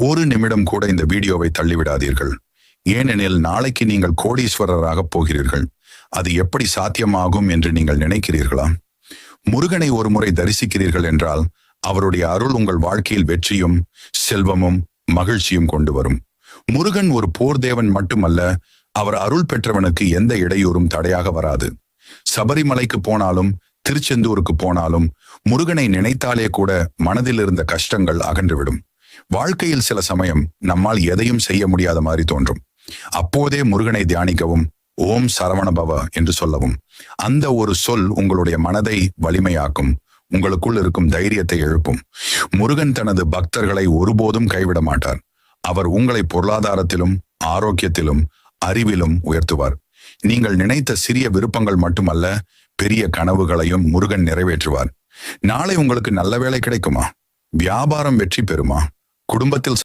ஒரு நிமிடம் கூட இந்த வீடியோவை தள்ளிவிடாதீர்கள். ஏனெனில் நாளைக்கு நீங்கள் கோடீஸ்வரராக போகிறீர்கள். அது எப்படி சாத்தியமாகும் என்று நீங்கள் நினைக்கிறீர்களா? முருகனை ஒரு முறை தரிசிக்கிறீர்கள் என்றால் அவருடைய அருள் உங்கள் வாழ்க்கையில் வெற்றியும் செல்வமும் மகிழ்ச்சியும் கொண்டு வரும். முருகன் ஒரு போர் தேவன் மட்டுமல்ல, அவர் அருள் பெற்றவனுக்கு எந்த இடையூறும் தடையாக வராது. சபரிமலைக்கு போனாலும் திருச்செந்தூருக்கு போனாலும் முருகனை நினைத்தாலே கூட மனதில் இருந்த கஷ்டங்கள் அகன்றுவிடும். வாழ்க்கையில் சில சமயம் நம்மால் எதையும் செய்ய முடியாத மாதிரி தோன்றும். அப்போதே முருகனை தியானிக்கவும், ஓம் சரவணபவ என்று சொல்லவும். அந்த ஒரு சொல் உங்களுடைய மனதை வலிமையாக்கும், உங்களுக்குள் இருக்கும் தைரியத்தை எழுப்பும். முருகன் தனது பக்தர்களை ஒருபோதும் கைவிட மாட்டார். அவர் உங்களை பொருளாதாரத்திலும் ஆரோக்கியத்திலும் அறிவிலும் உயர்த்துவார். நீங்கள் நினைத்த சிறிய விருப்பங்கள் மட்டுமல்ல, பெரிய கனவுகளையும் முருகன் நிறைவேற்றுவார். நாளை உங்களுக்கு நல்ல வேலை கிடைக்குமா? வியாபாரம் வெற்றி பெறுமா? குடும்பத்தில்